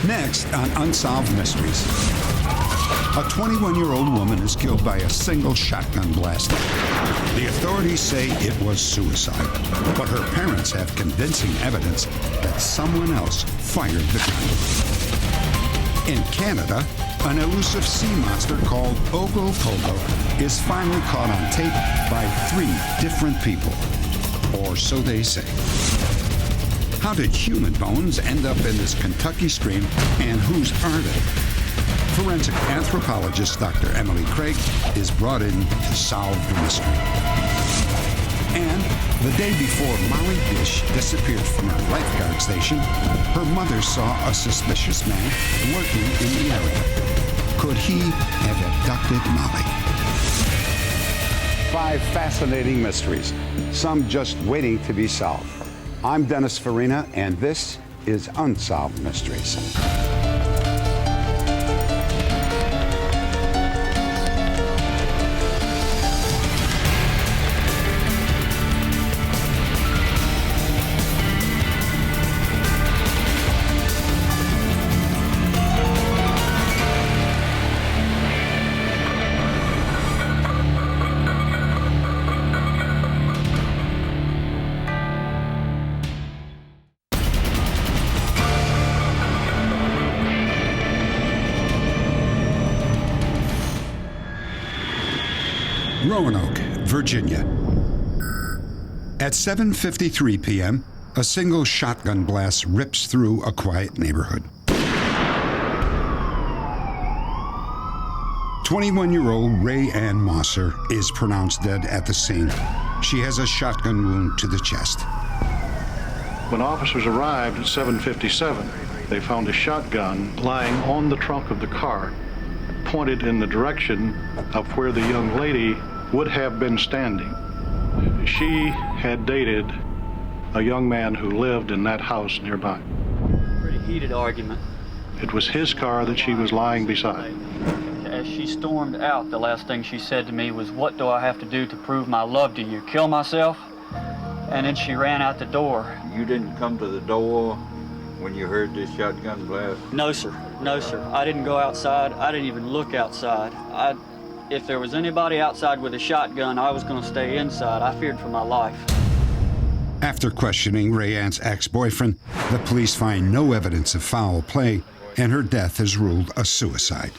Next on Unsolved Mysteries. A 21-year-old woman is killed by a single shotgun blast. The authorities say it was suicide, but her parents have convincing evidence that someone else fired the gun. In Canada, an elusive sea monster called Ogopogo is finally caught on tape by 3 different people, or so they say. How did human bones end up in this Kentucky stream, and whose are they? Forensic anthropologist Dr. Emily Craig is brought in to solve the mystery. And the day before Molly Bish disappeared from her lifeguard station, her mother saw a suspicious man lurking in the area. Could he have abducted Molly? 5 fascinating mysteries, some just waiting to be solved. I'm Dennis Farina, and this is Unsolved Mysteries. Roanoke, Virginia. At 7:53 p.m., a single shotgun blast rips through a quiet neighborhood. 21-year-old Ray Ann Mosser is pronounced dead at the scene. She has a shotgun wound to the chest. When officers arrived at 7:57, they found a shotgun lying on the trunk of the car, pointed in the direction of where the young lady would have been standing. She had dated a young man who lived in that house nearby. Pretty heated argument. It was his car that she was lying beside. As she stormed out, the last thing she said to me was, "What do I have to do to prove my love to you? Kill myself?" And then she ran out the door. You didn't come to the door when you heard this shotgun blast? No, sir. No, sir. I didn't go outside. I didn't even look outside. If there was anybody outside with a shotgun, I was going to stay inside. I feared for my life. After questioning Ray Ann's ex-boyfriend, the police find no evidence of foul play, and her death is ruled a suicide.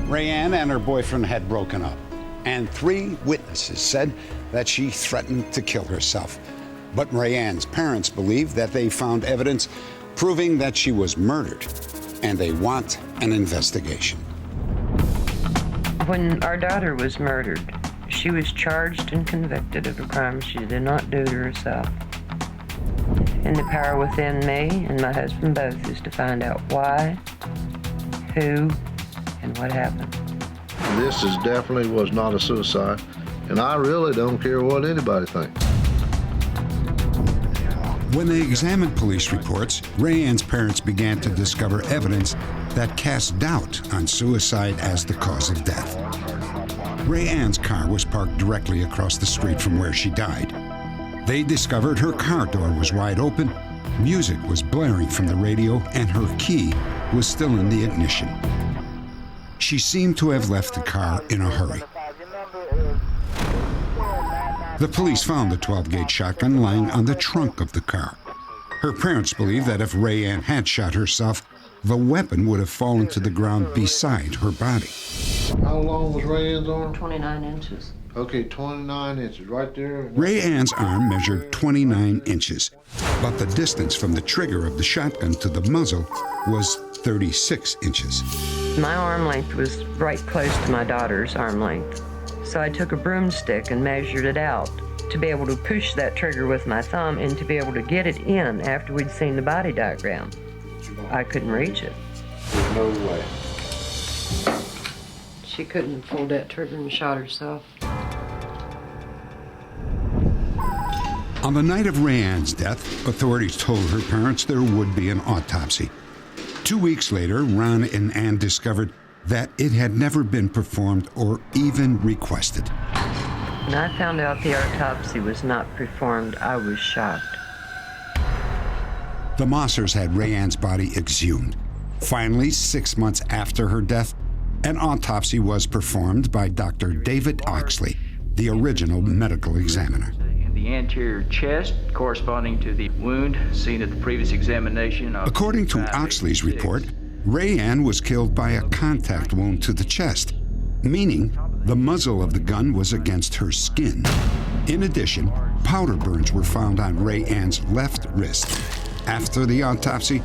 Ray Ann and her boyfriend had broken up, and 3 witnesses said that she threatened to kill herself. But Ray Ann's parents believe that they found evidence proving that she was murdered, and they want an investigation. When our daughter was murdered, she was charged and convicted of a crime she did not do to herself. And the power within me and my husband both is to find out why, who, and what happened. This definitely was not a suicide, and I really don't care what anybody thinks. When they examined police reports, Ray Ann's parents began to discover evidence that cast doubt on suicide as the cause of death. Ray Ann's car was parked directly across the street from where she died. They discovered her car door was wide open, music was blaring from the radio, and her key was still in the ignition. She seemed to have left the car in a hurry. The police found the 12-gauge shotgun lying on the trunk of the car. Her parents believe that if Ray Ann had shot herself, the weapon would have fallen to the ground beside her body. How long was Ray Ann's arm? 29 inches. Okay, 29 inches, right there. Ray Ann's arm measured 29 inches, but the distance from the trigger of the shotgun to the muzzle was 36 inches. My arm length was right close to my daughter's arm length. So I took a broomstick and measured it out to be able to push that trigger with my thumb and to be able to get it in after we'd seen the body diagram. I couldn't reach it. There's no way. She couldn't have pulled that trigger and shot herself. On the night of Ray Ann's death, authorities told her parents there would be an autopsy. 2 weeks later, Ron and Ann discovered that it had never been performed or even requested. When I found out the autopsy was not performed, I was shocked. The Mossers had Rayanne's body exhumed. Finally, 6 months after her death, an autopsy was performed by Dr. David Oxley, the original medical examiner. The anterior chest corresponding to the wound seen at the previous examination. According to Oxley's report, Rayanne was killed by a contact wound to the chest, meaning the muzzle of the gun was against her skin. In addition, powder burns were found on Rayanne's left wrist. After the autopsy,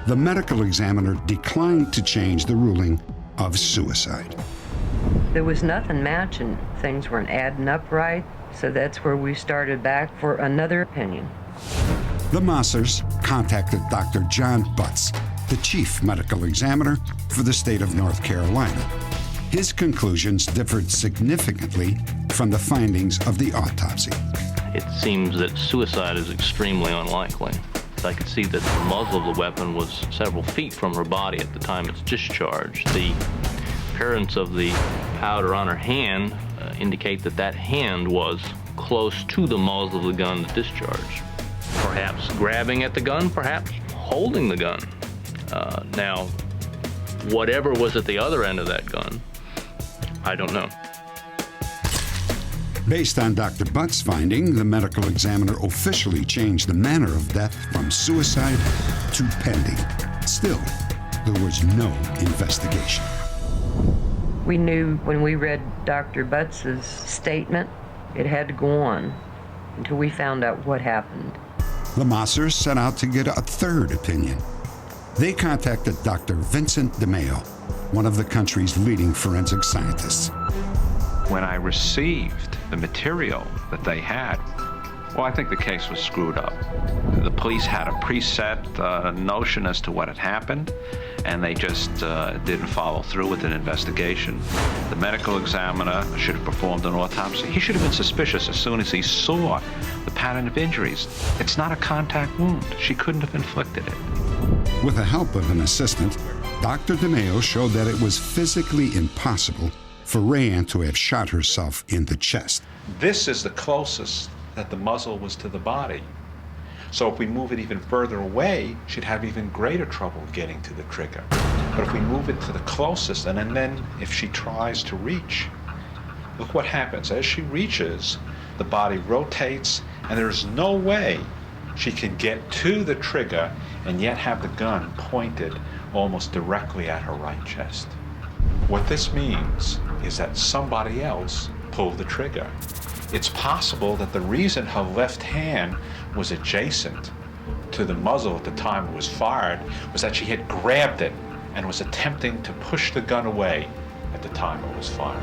the medical examiner declined to change the ruling of suicide. There was nothing matching. Things weren't adding up right, so that's where we started back for another opinion. The Mossers contacted Dr. John Butts, the chief medical examiner for the state of North Carolina. His conclusions differed significantly from the findings of the autopsy. It seems that suicide is extremely unlikely. I could see that the muzzle of the weapon was several feet from her body at the time it's discharged. The appearance of the powder on her hand indicate that that hand was close to the muzzle of the gun to discharge. Perhaps grabbing at the gun, perhaps holding the gun. Now, whatever was at the other end of that gun, I don't know. Based on Dr. Butt's finding, the medical examiner officially changed the manner of death from suicide to pending. Still, there was no investigation. We knew when we read Dr. Butts's statement, it had to go on until we found out what happened. The Mossers set out to get a third opinion. They contacted Dr. Vincent DeMeo, one of the country's leading forensic scientists. When I received the material that they had, well, I think the case was screwed up. The police had a preset notion as to what had happened, and they just didn't follow through with an investigation. The medical examiner should have performed an autopsy. He should have been suspicious as soon as he saw the pattern of injuries. It's not a contact wound. She couldn't have inflicted it. With the help of an assistant, Dr. DeMeo showed that it was physically impossible for Rayanne to have shot herself in the chest. This is the closest that the muzzle was to the body. So if we move it even further away, she'd have even greater trouble getting to the trigger. But if we move it to the closest, and then if she tries to reach, look what happens. As she reaches, the body rotates, and there's no way she can get to the trigger and yet have the gun pointed almost directly at her right chest. What this means is that somebody else pulled the trigger. It's possible that the reason her left hand was adjacent to the muzzle at the time it was fired was that she had grabbed it and was attempting to push the gun away at the time it was fired.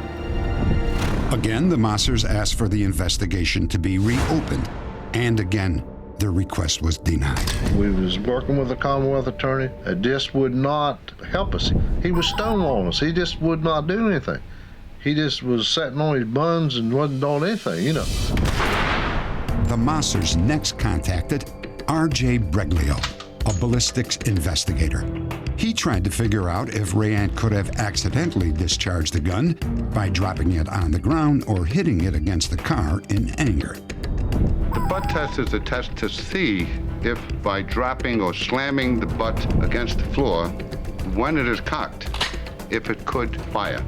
Again, the Mossers asked for the investigation to be reopened, and again, their request was denied. We was working with a Commonwealth attorney that just would not help us. He was stonewalling us. He just would not do anything. He just was sitting on his buns and wasn't doing anything, you know. The Mossers next contacted R.J. Breglio, a ballistics investigator. He tried to figure out if Rayanne could have accidentally discharged the gun by dropping it on the ground or hitting it against the car in anger. The butt test is a test to see if by dropping or slamming the butt against the floor, when it is cocked, if it could fire.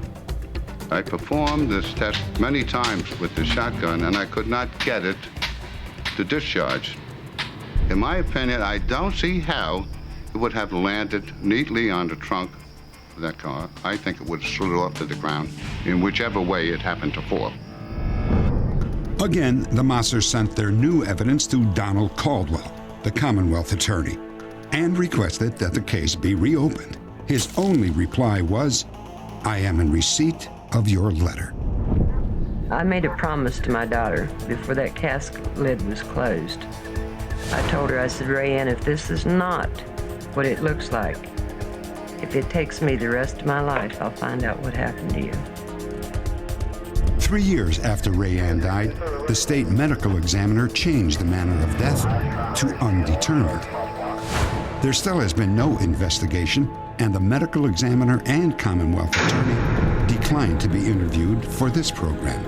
I performed this test many times with the shotgun, and I could not get it to discharge. In my opinion, I don't see how it would have landed neatly on the trunk of that car. I think it would have slid off to the ground in whichever way it happened to fall. Again, the Mossers sent their new evidence to Donald Caldwell, the Commonwealth attorney, and requested that the case be reopened. His only reply was, "I am in receipt of your letter." I made a promise to my daughter before that casket lid was closed. I told her, I said, Rayanne, if this is not what it looks like, if it takes me the rest of my life, I'll find out what happened to you. 3 years after Rayanne died, the state medical examiner changed the manner of death to undetermined. There still has been no investigation, and the medical examiner and Commonwealth attorney declined to be interviewed for this program.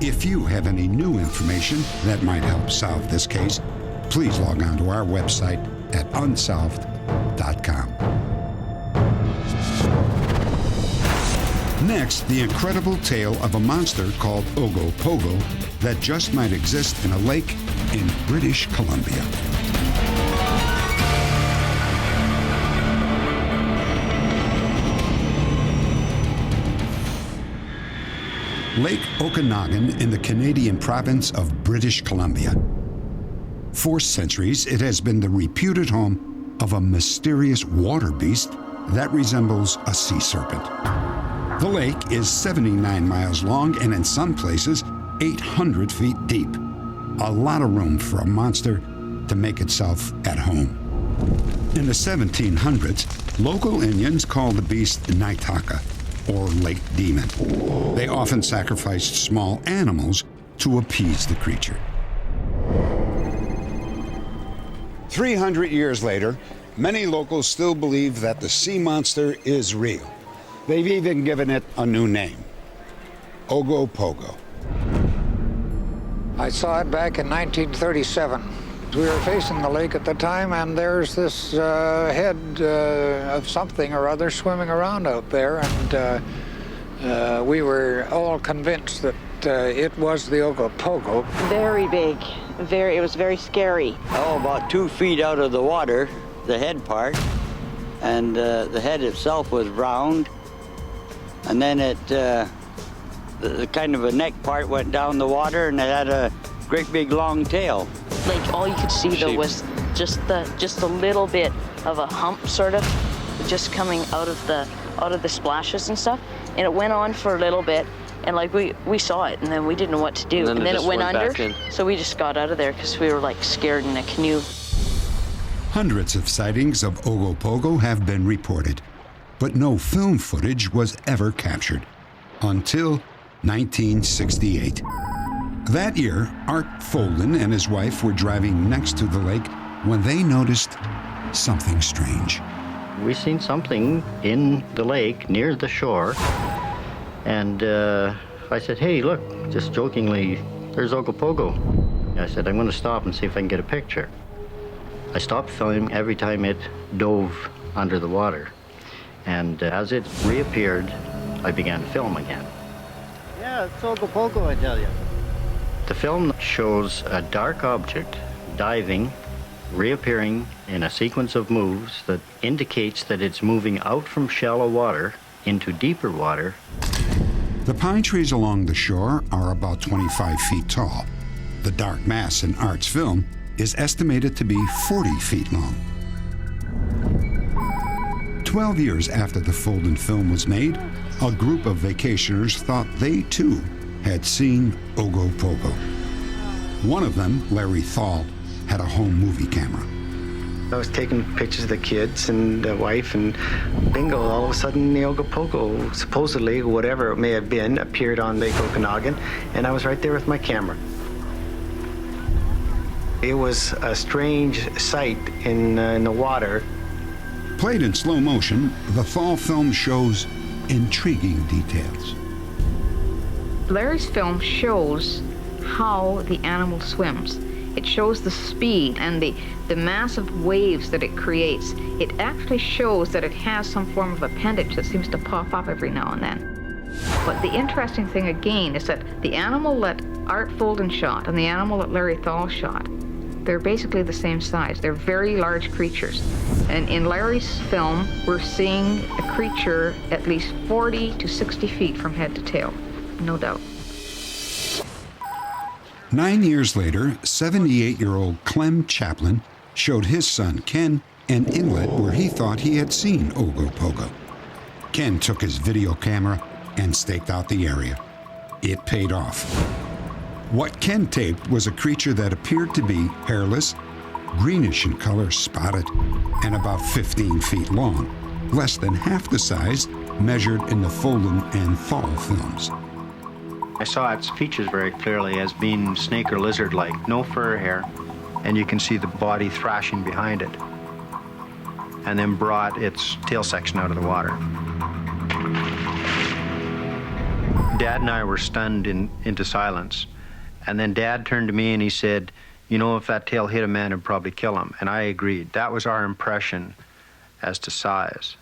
If you have any new information that might help solve this case, please log on to our website at unsolved.com. Next, the incredible tale of a monster called Ogopogo that just might exist in a lake in British Columbia. Lake Okanagan in the Canadian province of British Columbia. For centuries, it has been the reputed home of a mysterious water beast that resembles a sea serpent. The lake is 79 miles long and in some places 800 feet deep. A lot of room for a monster to make itself at home. In the 1700s, local Indians called the beast Naitaka, or lake demon. They often sacrificed small animals to appease the creature. 300 years later, many locals still believe that the sea monster is real. They've even given it a new name, Ogopogo. I saw it back in 1937. We were facing the lake at the time, and there's this head of something or other swimming around out there, and we were all convinced that it was the Ogopogo. Very big. It was very scary. Oh, about 2 feet out of the water, the head part, and the head itself was round, and then the kind of a neck part went down the water, and it had a great big long tail. Like all you could see though was just a little bit of a hump, sort of, just coming out of the splashes and stuff, and it went on for a little bit. And like we saw it, and then we didn't know what to do. And then it went under, so we just got out of there because we were like scared in a canoe. Hundreds of sightings of Ogopogo have been reported, but no film footage was ever captured until 1968. That year, Art Folden and his wife were driving next to the lake when they noticed something strange. We seen something in the lake near the shore. And I said, hey, look, just jokingly, there's Ogopogo. I said, I'm going to stop and see if I can get a picture. I stopped filming every time it dove under the water. And as it reappeared, I began to film again. Yeah, it's Ogopogo, I tell you. The film shows a dark object diving, reappearing in a sequence of moves that indicates that it's moving out from shallow water into deeper water. The pine trees along the shore are about 25 feet tall. The dark mass in Art's film is estimated to be 40 feet long. 12 years after the Folden film was made, a group of vacationers thought they too had seen Ogopogo. One of them, Larry Thal, had a home movie camera. I was taking pictures of the kids and the wife, and bingo, all of a sudden the Ogopogo, supposedly, whatever it may have been, appeared on Lake Okanagan, and I was right there with my camera. It was a strange sight in the water. Played in slow motion, the Thal film shows intriguing details. Larry's film shows how the animal swims. It shows the speed and the massive waves that it creates. It actually shows that it has some form of appendage that seems to pop up every now and then. But the interesting thing again is that the animal that Art Folden shot and the animal that Larry Thal shot, they're basically the same size. They're very large creatures. And in Larry's film, we're seeing a creature at least 40 to 60 feet from head to tail, no doubt. 9 years later, 78-year-old Clem Chaplin showed his son Ken an inlet where he thought he had seen Ogopogo. Ken took his video camera and staked out the area. It paid off. What Ken taped was a creature that appeared to be hairless, greenish in color, spotted, and about 15 feet long, less than half the size measured in the Folden and Thal films. I saw its features very clearly as being snake or lizard-like, no fur hair, and you can see the body thrashing behind it, and then brought its tail section out of the water. Dad and I were stunned into silence, and then Dad turned to me and he said, You know, if that tail hit a man, it'd probably kill him. And I agreed. That was our impression as to size.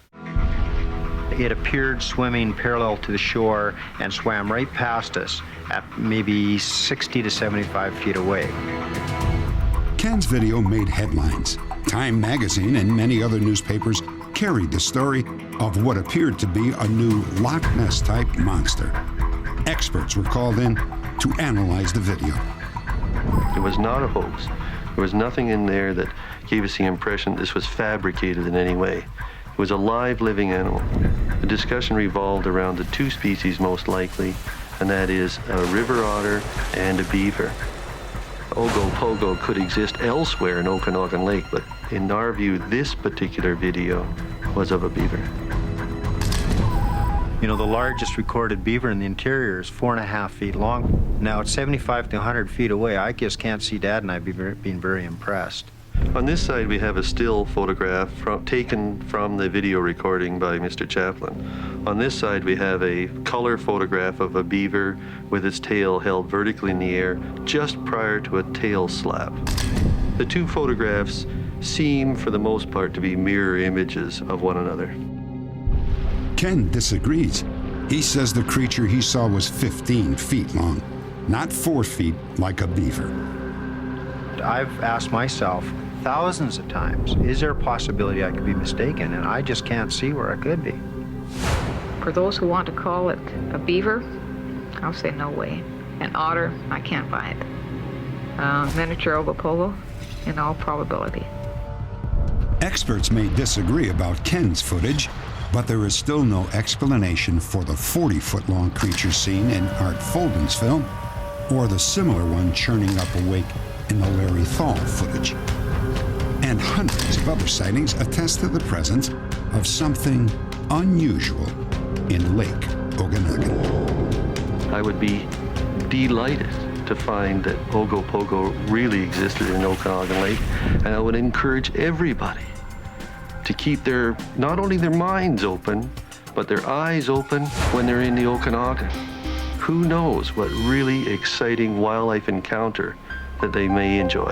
It appeared swimming parallel to the shore and swam right past us at maybe 60 to 75 feet away. Ken's video made headlines. Time magazine and many other newspapers carried the story of what appeared to be a new Loch Ness-type monster. Experts were called in to analyze the video. It was not a hoax. There was nothing in there that gave us the impression this was fabricated in any way. It was a live, living animal. The discussion revolved around the two species most likely, and that is a river otter and a beaver. Ogopogo could exist elsewhere in Okanagan Lake, but in our view, this particular video was of a beaver. You know, the largest recorded beaver in the interior is 4.5 feet long. Now, it's 75 to 100 feet away. I just can't see Dad and I being very impressed. On this side, we have a still photograph taken from the video recording by Mr. Chaplin. On this side, we have a color photograph of a beaver with its tail held vertically in the air just prior to a tail slap. The two photographs seem, for the most part, to be mirror images of one another. Ken disagrees. He says the creature he saw was 15 feet long, not 4 feet like a beaver. I've asked myself thousands of times, is there a possibility I could be mistaken? And I just can't see where I could be. For those who want to call it a beaver, I'll say no way. An otter, I can't buy it. Miniature Ogopogo, in all probability. Experts may disagree about Ken's footage, but there is still no explanation for the 40-foot-long creature seen in Art Folden's film, or the similar one churning up a wake in the Larry Thal footage. And hundreds of other sightings attest to the presence of something unusual in Lake Okanagan. I would be delighted to find that Ogopogo really existed in Okanagan Lake, and I would encourage everybody to keep not only their minds open, but their eyes open when they're in the Okanagan. Who knows what really exciting wildlife encounter that they may enjoy.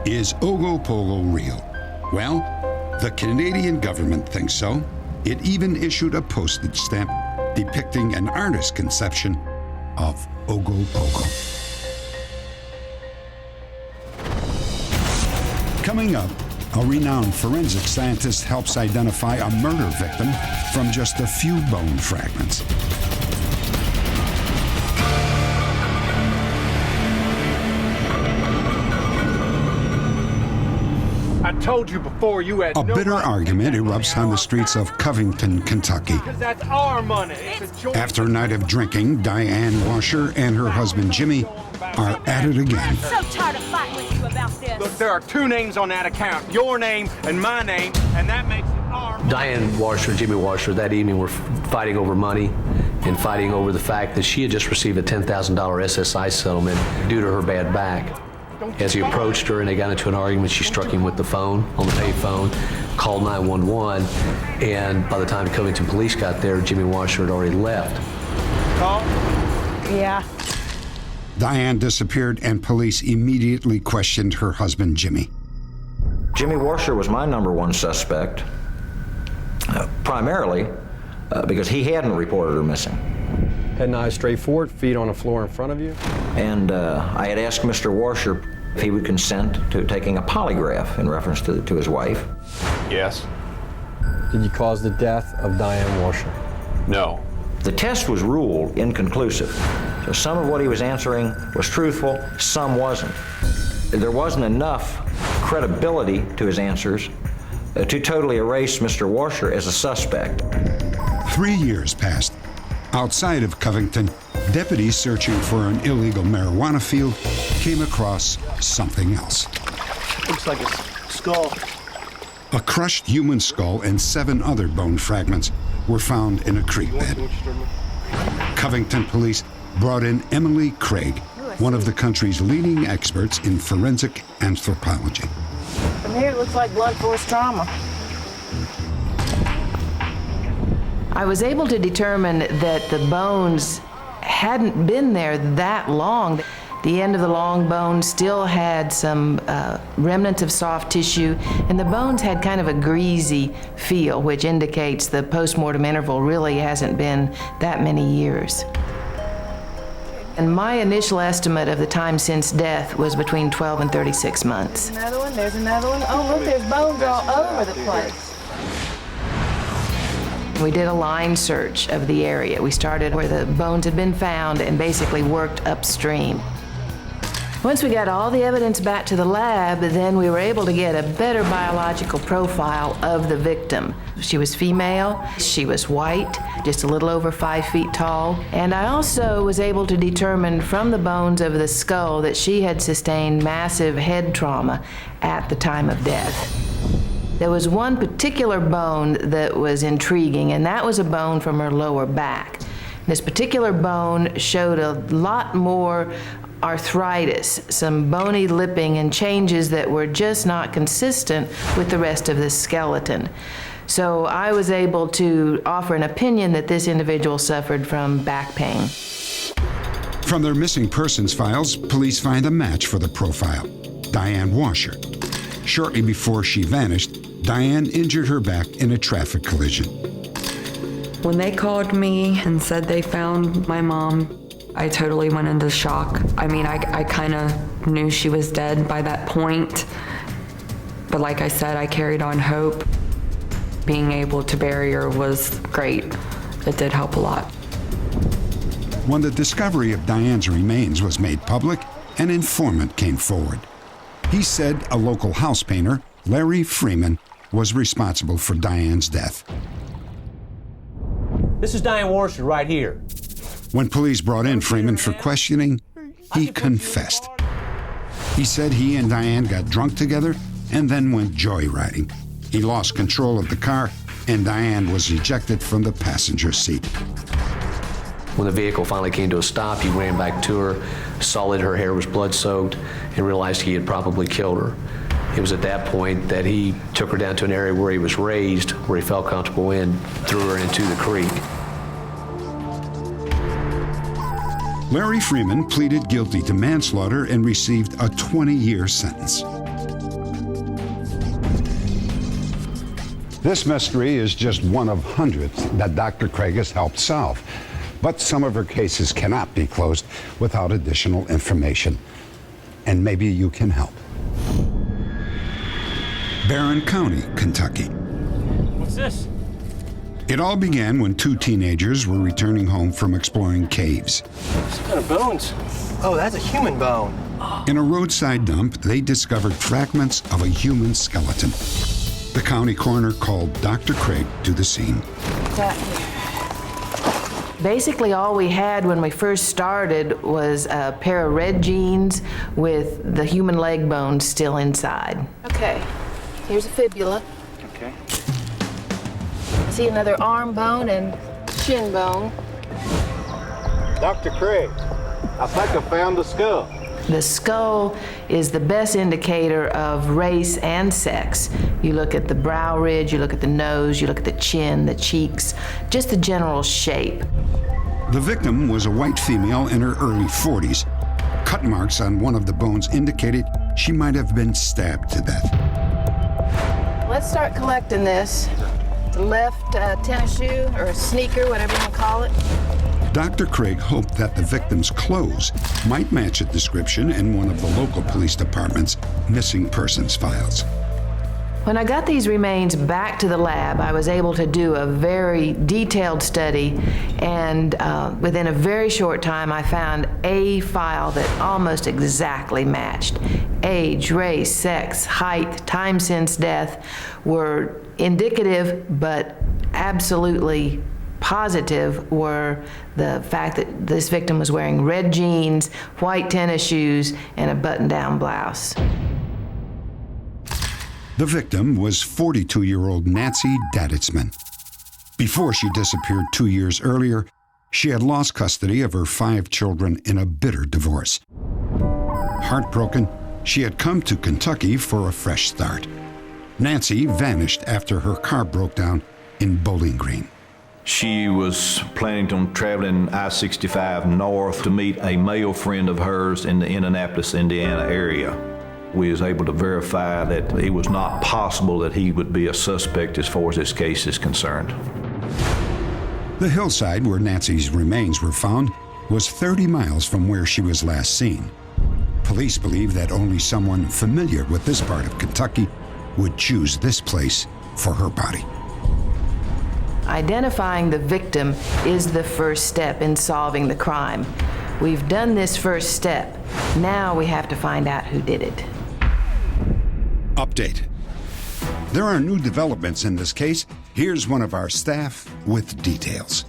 Is Ogopogo real? Well, the Canadian government thinks so. It even issued a postage stamp depicting an artist's conception of Ogopogo. Coming up, a renowned forensic scientist helps identify a murder victim from just a few bone fragments. I told you before you had A bitter argument erupts on the streets of Covington, Kentucky. Because that's our money. After a night of drinking, Diane Washer and her husband Jimmy are at it again. I'm so tired of fighting with you about this. Look, there are two names on that account, your name and my name, and that makes it our money. Diane Washer and Jimmy Washer that evening were fighting over money and fighting over the fact that she had just received a $10,000 SSI settlement due to her bad back. As he approached her and they got into an argument, she struck him with the phone on the pay phone, called 911, and by the time Covington police got there, Jimmy Washer had already left. Call? Yeah. Diane disappeared and police immediately questioned her husband Jimmy. Jimmy Washer was my #1 suspect, primarily because he hadn't reported her missing. Head and eyes straight forward, feet on the floor in front of you. And I had asked Mr. Washer if he would consent to taking a polygraph in reference to his wife. Yes. Did you cause the death of Diane Washer? No. The test was ruled inconclusive. So some of what he was answering was truthful, some wasn't. There wasn't enough credibility to his answers to totally erase Mr. Washer as a suspect. 3 years passed. Outside of Covington, deputies searching for an illegal marijuana field came across something else. Looks like a skull. A crushed human skull and 7 other bone fragments were found in a creek bed. Covington police brought in Emily Craig, one of the country's leading experts in forensic anthropology. From here, it looks like blunt force trauma. I was able to determine that the bones hadn't been there that long. The end of the long bone still had some remnants of soft tissue, and the bones had kind of a greasy feel, which indicates the post-mortem interval really hasn't been that many years. And my initial estimate of the time since death was between 12 and 36 months. Another one, there's another one. Oh, look, there's bones all over the place. We did a line search of the area. We started where the bones had been found and basically worked upstream. Once we got all the evidence back to the lab, then we were able to get a better biological profile of the victim. She was female, she was white, just a little over 5 feet tall, and I also was able to determine from the bones of the skull that she had sustained massive head trauma at the time of death. There was one particular bone that was intriguing, and that was a bone from her lower back. This particular bone showed a lot more arthritis, some bony lipping and changes that were just not consistent with the rest of the skeleton. So I was able to offer an opinion that this individual suffered from back pain. From their missing persons files, police find a match for the profile, Diane Washer. Shortly before she vanished, Diane injured her back in a traffic collision. When they called me and said they found my mom, I totally went into shock. I mean, I kind of knew she was dead by that point. But like I said, I carried on hope. Being able to bury her was great. It did help a lot. When the discovery of Diane's remains was made public, an informant came forward. He said a local house painter, Larry Freeman, was responsible for Diane's death. This is Diane Washer right here. When police brought in Freeman for questioning, he confessed. He said he and Diane got drunk together and then went joyriding. He lost control of the car and Diane was ejected from the passenger seat. When the vehicle finally came to a stop, he ran back to her, saw that her hair was blood-soaked, and realized he had probably killed her. It was at that point that he took her down to an area where he was raised, where he felt comfortable in, threw her into the creek. Larry Freeman pleaded guilty to manslaughter and received a 20-year sentence. This mystery is just one of hundreds that Dr. Craig has helped solve. But some of her cases cannot be closed without additional information. And maybe you can help. Barron County, Kentucky. What's this? It all began when two teenagers were returning home from exploring caves. What kind of bones? Oh, that's a human bone. In a roadside dump, they discovered fragments of a human skeleton. The county coroner called Dr. Craig to the scene. Basically, all we had when we first started was a pair of red jeans with the human leg bones still inside. Okay, here's a fibula. Okay. See another arm bone and shin bone. Dr. Craig, I think I found the skull. The skull is the best indicator of race and sex. You look at the brow ridge, you look at the nose, you look at the chin, the cheeks, just the general shape. The victim was a white female in her early 40s. Cut marks on one of the bones indicated she might have been stabbed to death. Let's start collecting this. The left tennis shoe or sneaker, whatever you want to call it. Dr. Craig hoped that the victim's clothes might match a description in one of the local police department's missing persons files. When I got these remains back to the lab, I was able to do a very detailed study, and within a very short time, I found a file that almost exactly matched. Age, race, sex, height, time since death were indicative, but absolutely positive were the fact that this victim was wearing red jeans, white tennis shoes, and a button-down blouse. The victim was 42-year-old Nancy Daditzman. Before she disappeared 2 years earlier, she had lost custody of her 5 children in a bitter divorce. Heartbroken, she had come to Kentucky for a fresh start. Nancy vanished after her car broke down in Bowling Green. She was planning on traveling I-65 north to meet a male friend of hers in the Indianapolis, Indiana area. We was able to verify that it was not possible that he would be a suspect as far as this case is concerned. The hillside where Nancy's remains were found was 30 miles from where she was last seen. Police believe that only someone familiar with this part of Kentucky would choose this place for her body. Identifying the victim is the first step in solving the crime. We've done this first step. Now we have to find out who did it. Update. There are new developments in this case. Here's one of our staff with details.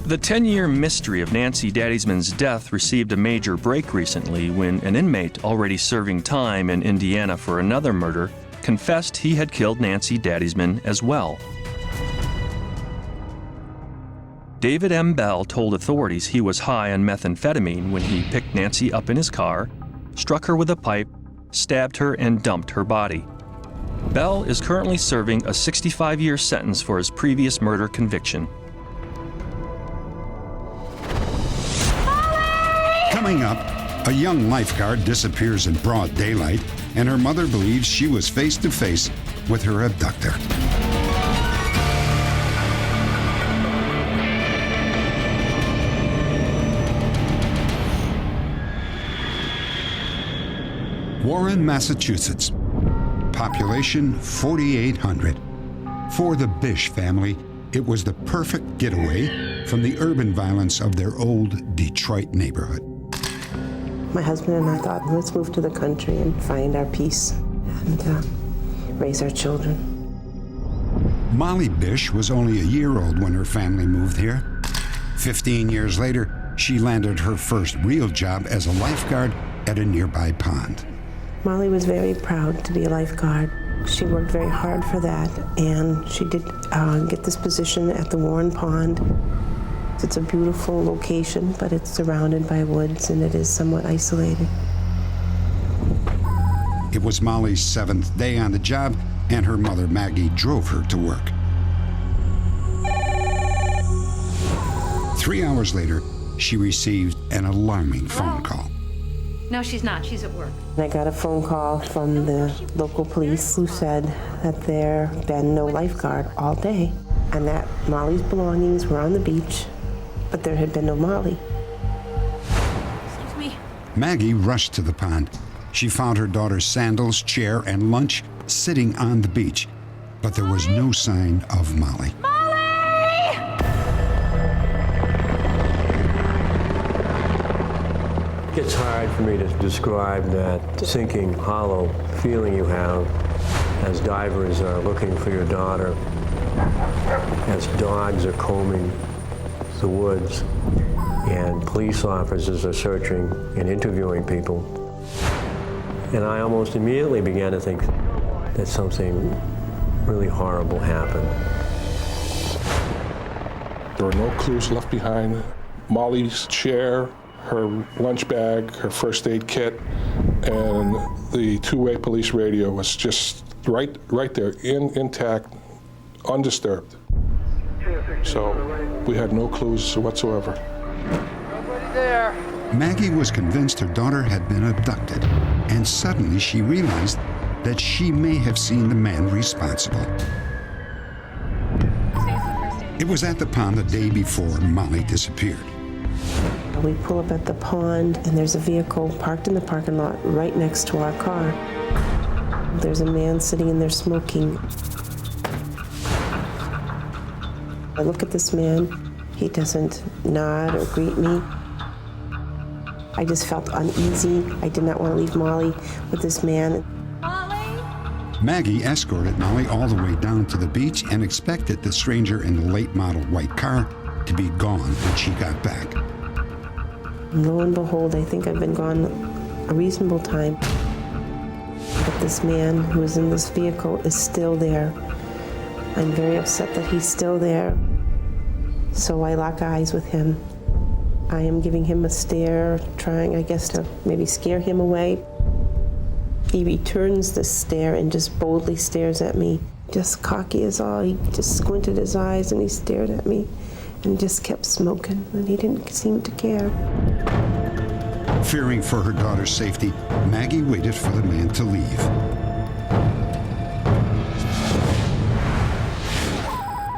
The 10-year mystery of Nancy Daddysman's death received a major break recently when an inmate already serving time in Indiana for another murder confessed he had killed Nancy Daddysman as well. David M. Bell told authorities he was high on methamphetamine when he picked Nancy up in his car, struck her with a pipe, stabbed her, and dumped her body. Bell is currently serving a 65-year sentence for his previous murder conviction. Coming up, a young lifeguard disappears in broad daylight, and her mother believes she was face to face with her abductor. Warren, Massachusetts. Population 4,800. For the Bish family, it was the perfect getaway from the urban violence of their old Detroit neighborhood. My husband and I thought, let's move to the country and find our peace and raise our children. Molly Bish was only a year old when her family moved here. 15 years later, she landed her first real job as a lifeguard at a nearby pond. Molly was very proud to be a lifeguard. She worked very hard for that, and she did get this position at the Warren Pond. It's a beautiful location, but it's surrounded by woods, and it is somewhat isolated. It was Molly's 7th day on the job, and her mother, Maggie, drove her to work. 3 hours later, she received an alarming phone call. No, she's not. She's at work. I got a phone call from the local police who said that there had been no lifeguard all day and that Molly's belongings were on the beach, but there had been no Molly. Excuse me. Maggie rushed to the pond. She found her daughter's sandals, chair, and lunch sitting on the beach, but there was no sign of Molly. It's hard for me to describe that sinking, hollow feeling you have as divers are looking for your daughter, as dogs are combing the woods, and police officers are searching and interviewing people. And I almost immediately began to think that something really horrible happened. There were no clues left behind. Molly's chair, her lunch bag, her first aid kit, and the two-way police radio was just right there, intact, undisturbed. So we had no clues whatsoever. Nobody there. Maggie was convinced her daughter had been abducted, and suddenly she realized that she may have seen the man responsible. It was at the pond the day before Molly disappeared. We pull up at the pond, and there's a vehicle parked in the parking lot right next to our car. There's a man sitting in there smoking. I look at this man. He doesn't nod or greet me. I just felt uneasy. I did not want to leave Molly with this man. Maggie escorted Molly all the way down to the beach and expected the stranger in the late model white car to be gone when she got back. Lo and behold, I think I've been gone a reasonable time. But this man who is in this vehicle is still there. I'm very upset that he's still there. So I lock eyes with him. I am giving him a stare, trying, I guess, to maybe scare him away. He returns the stare and just boldly stares at me. just cocky as all. He just squinted his eyes and he stared at me and just kept smoking, and he didn't seem to care. Fearing for her daughter's safety, Maggie waited for the man to leave.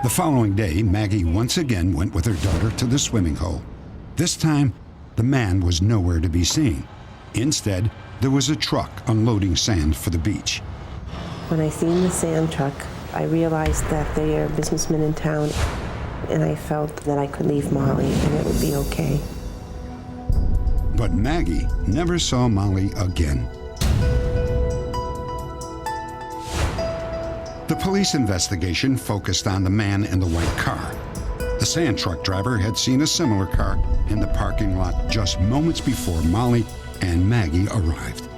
The following day, Maggie once again went with her daughter to the swimming hole. This time, the man was nowhere to be seen. Instead, there was a truck unloading sand for the beach. When I seen the sand truck, I realized that they are businessmen in town, and I felt that I could leave Molly and it would be okay. But Maggie never saw Molly again. The police investigation focused on the man in the white car. The sand truck driver had seen a similar car in the parking lot just moments before Molly and Maggie arrived.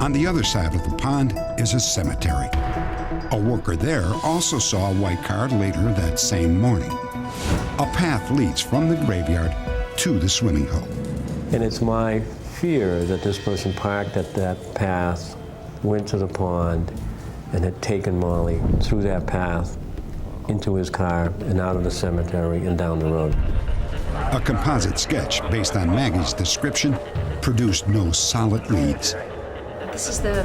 On the other side of the pond is a cemetery. A worker there also saw a white car later that same morning. A path leads from the graveyard to the swimming hole. And it's my fear that this person parked at that path, went to the pond, and had taken Molly through that path into his car and out of the cemetery and down the road. A composite sketch based on Maggie's description produced no solid leads. This is the...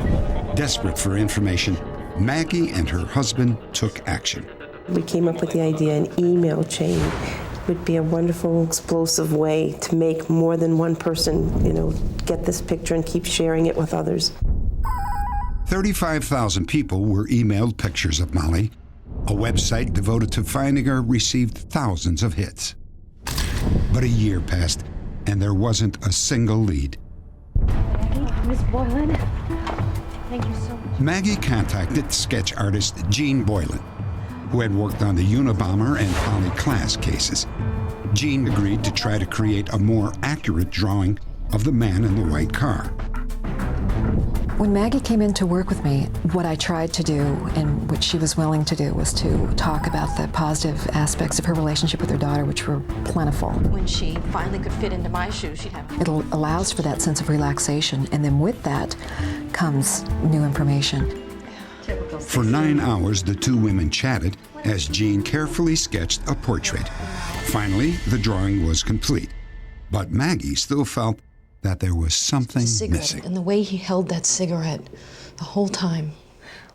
Desperate for information, Maggie and her husband took action. We came up with the idea an email chain would be a wonderful, explosive way to make more than one person, get this picture and keep sharing it with others. 35,000 people were emailed pictures of Molly. A website devoted to finding her received thousands of hits. But a year passed, and there wasn't a single lead. Miss Boylan, thank you so much. Maggie contacted sketch artist Jean Boylan, who had worked on the Unabomber and Polly Klaas cases. Jean agreed to try to create a more accurate drawing of the man in the white car. When Maggie came in to work with me, what I tried to do, and what she was willing to do, was to talk about the positive aspects of her relationship with her daughter, which were plentiful. When she finally could fit into my shoes, she'd have... It allows for that sense of relaxation, and then with that comes new information. For 9 hours, the two women chatted as Jean carefully sketched a portrait. Finally, the drawing was complete, but Maggie still felt that there was something missing. And the way he held that cigarette the whole time.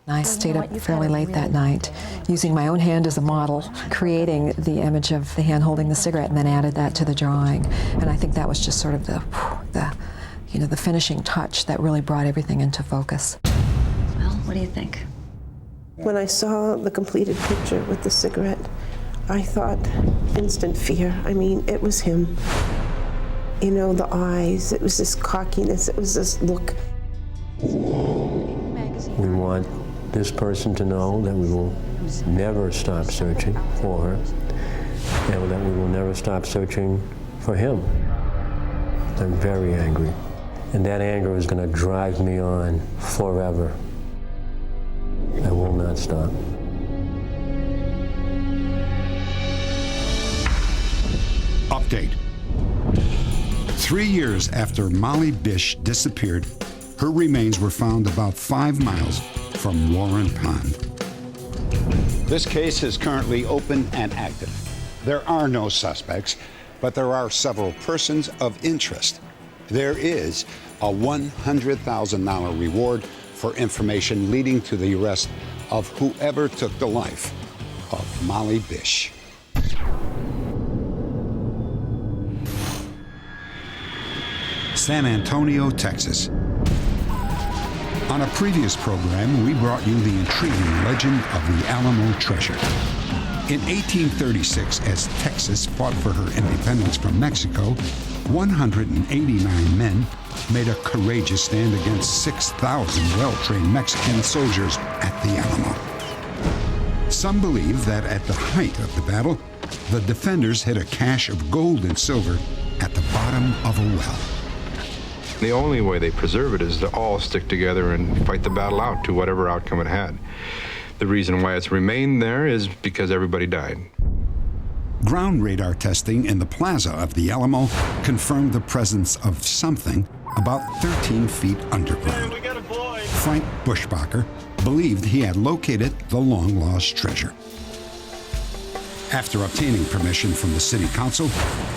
I stayed up fairly late that night, using my own hand as a model, creating the image of the hand holding the cigarette, and then added that to the drawing. And I think that was just sort of the finishing touch that really brought everything into focus. Well, what do you think? When I saw the completed picture with the cigarette, I thought instant fear. I mean, it was him. The eyes, it was this cockiness, it was this look. We want this person to know that we will never stop searching for her, and that we will never stop searching for him. I'm very angry, and that anger is going to drive me on forever. I will not stop. Update. 3 years after Molly Bish disappeared, her remains were found about 5 miles from Warren Pond. This case is currently open and active. There are no suspects, but there are several persons of interest. There is a $100,000 reward for information leading to the arrest of whoever took the life of Molly Bish. San Antonio, Texas. On a previous program, we brought you the intriguing legend of the Alamo Treasure. In 1836, as Texas fought for her independence from Mexico, 189 men made a courageous stand against 6,000 well-trained Mexican soldiers at the Alamo. Some believe that at the height of the battle, the defenders hid a cache of gold and silver at the bottom of a well. The only way they preserve it is to all stick together and fight the battle out to whatever outcome it had. The reason why it's remained there is because everybody died. Ground radar testing in the plaza of the Alamo confirmed the presence of something about 13 feet underground. Frank Buschbacher, believed he had located the long-lost treasure. After obtaining permission from the city council,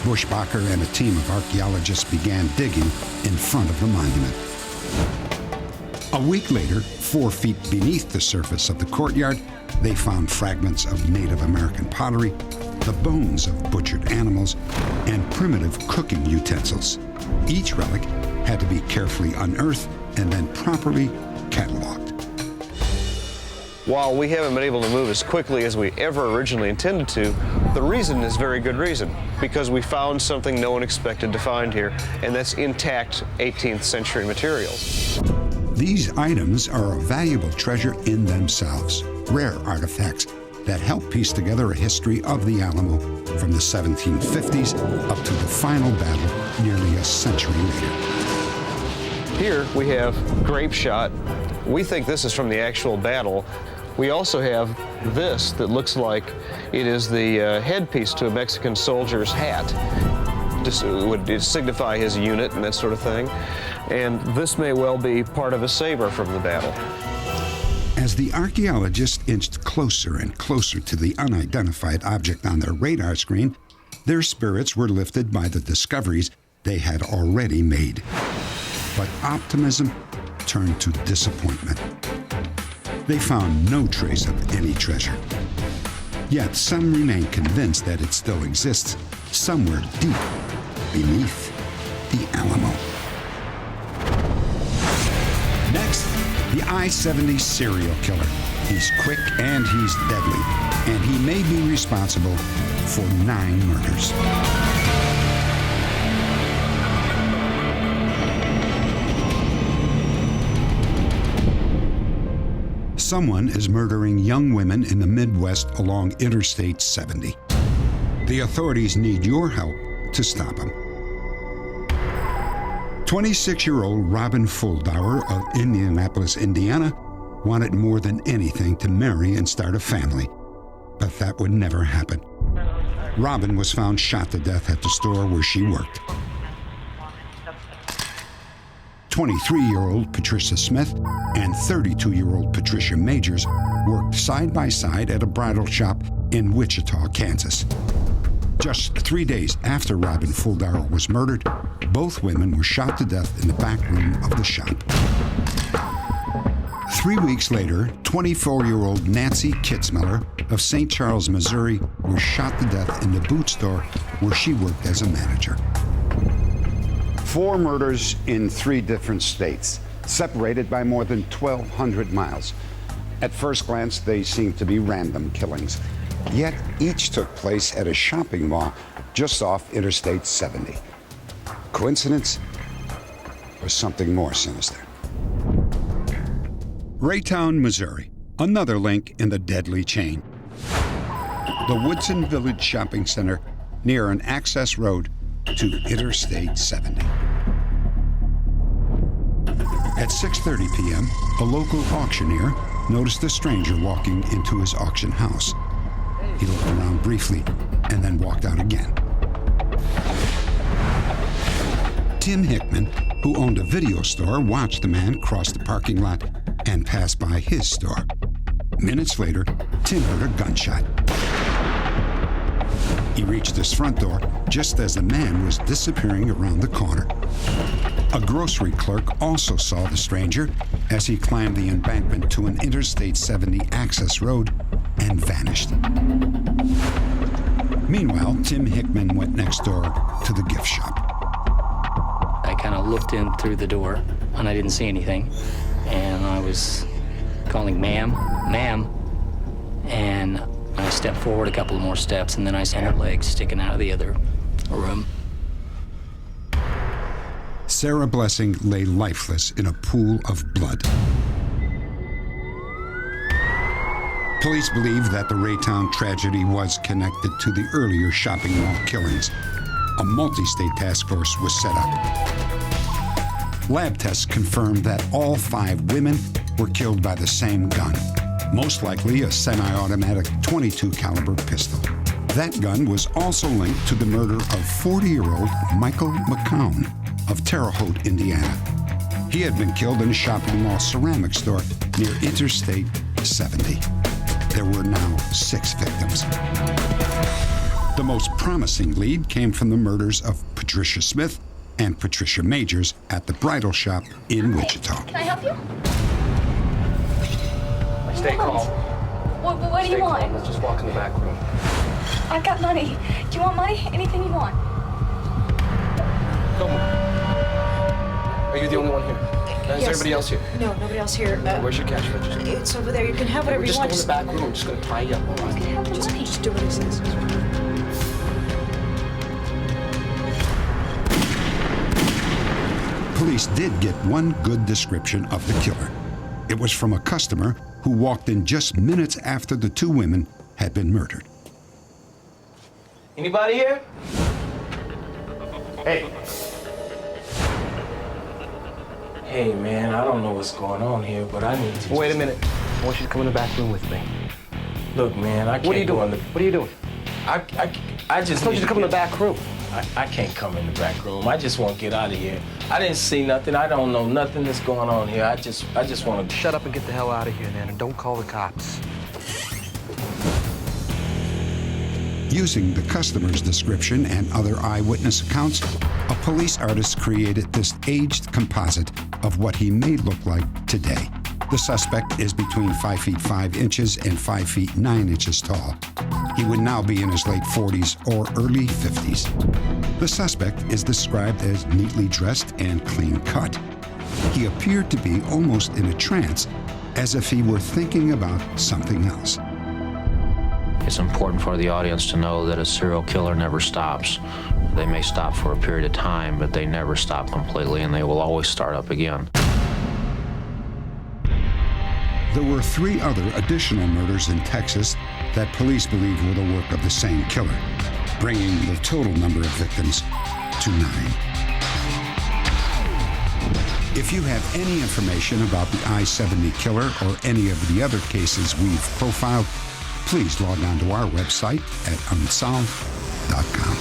Buschbacher and a team of archaeologists began digging in front of the monument. A week later, 4 feet beneath the surface of the courtyard, they found fragments of Native American pottery, the bones of butchered animals, and primitive cooking utensils. Each relic had to be carefully unearthed and then properly cataloged. While we haven't been able to move as quickly as we ever originally intended to, the reason is very good reason, because we found something no one expected to find here, and that's intact 18th century materials. These items are a valuable treasure in themselves, rare artifacts that help piece together a history of the Alamo from the 1750s up to the final battle nearly a century later. Here we have grape shot. We think this is from the actual battle. We also have this that looks like it is the headpiece to a Mexican soldier's hat. It would signify his unit and that sort of thing. And this may well be part of a saber from the battle. As the archaeologists inched closer and closer to the unidentified object on their radar screen, their spirits were lifted by the discoveries they had already made. But optimism turned to disappointment. They found no trace of any treasure. Yet some remain convinced that it still exists somewhere deep beneath the Alamo. Next, the I-70 serial killer. He's quick and he's deadly, and he may be responsible for 9 murders. Someone is murdering young women in the Midwest along Interstate 70. The authorities need your help to stop him. 26-year-old Robin Fuldauer of Indianapolis, Indiana, wanted more than anything to marry and start a family, but that would never happen. Robin was found shot to death at the store where she worked. 23-year-old Patricia Smith and 32-year-old Patricia Majors worked side by side at a bridal shop in Wichita, Kansas. Just 3 days after Robin Fuldauer was murdered, both women were shot to death in the back room of the shop. 3 weeks later, 24-year-old Nancy Kitzmiller of St. Charles, Missouri, was shot to death in the boot store where she worked as a manager. 4 murders in 3 different states, separated by more than 1,200 miles. At first glance, they seem to be random killings. Yet each took place at a shopping mall just off Interstate 70. Coincidence or something more sinister? Raytown, Missouri, another link in the deadly chain. The Woodson Village Shopping Center near an access road to Interstate 70. At 6:30 p.m., a local auctioneer noticed a stranger walking into his auction house. He looked around briefly and then walked out again. Tim Hickman, who owned a video store, watched the man cross the parking lot and pass by his store. Minutes later, Tim heard a gunshot. He reached his front door just as the man was disappearing around the corner. A grocery clerk also saw the stranger as he climbed the embankment to an Interstate 70 access road and vanished. Meanwhile, Tim Hickman went next door to the gift shop. I kind of looked in through the door and I didn't see anything. And I was calling, ma'am, ma'am. And I stepped forward a couple more steps and then I saw her legs sticking out of the other room. Sarah Blessing lay lifeless in a pool of blood. Police believe that the Raytown tragedy was connected to the earlier shopping mall killings. A multi-state task force was set up. Lab tests confirmed that all 5 women were killed by the same gun, most likely a semi-automatic .22 caliber pistol. That gun was also linked to the murder of 40-year-old Michael McCown of Terre Haute, Indiana. He had been killed in a shopping mall ceramics store near Interstate 70. There were now 6 victims. The most promising lead came from the murders of Patricia Smith and Patricia Majors at the bridal shop in Wichita. Can I help you? Stay calm. What do you want? Calm. Let's just walk in the back room. I've got money. Do you want money? Anything you want. Come on. Are you the only one here? Is everybody else here? No, nobody else here. Where's your cash register? It's over there. You can have whatever you want. Just go in the back room. I'm just going to tie you up, all right? Just do what he says. Police did get one good description of the killer. It was from a customer who walked in just minutes after the 2 women had been murdered. Anybody here? Hey. Hey, man, I don't know what's going on here, but I need to. Wait a minute. I want you to come in the back room with me. Look, man, I can't. What are you doing? What are you doing? I just told you to come in the back room. I can't come in the back room. I just want to get out of here. I didn't see nothing. I don't know nothing that's going on here. I just want to shut up and get the hell out of here, then, and don't call the cops. Using the customer's description and other eyewitness accounts, a police artist created this aged composite of what he may look like today. The suspect is between 5 feet 5 inches and 5 feet 9 inches tall. He would now be in his late 40s or early 50s. The suspect is described as neatly dressed and clean cut. He appeared to be almost in a trance, as if he were thinking about something else. It's important for the audience to know that a serial killer never stops. They may stop for a period of time, but they never stop completely, and they will always start up again. There were 3 other additional murders in Texas that police believe were the work of the same killer, bringing the total number of victims to 9. If you have any information about the I-70 killer or any of the other cases we've profiled, please log on to our website at unsolved.com.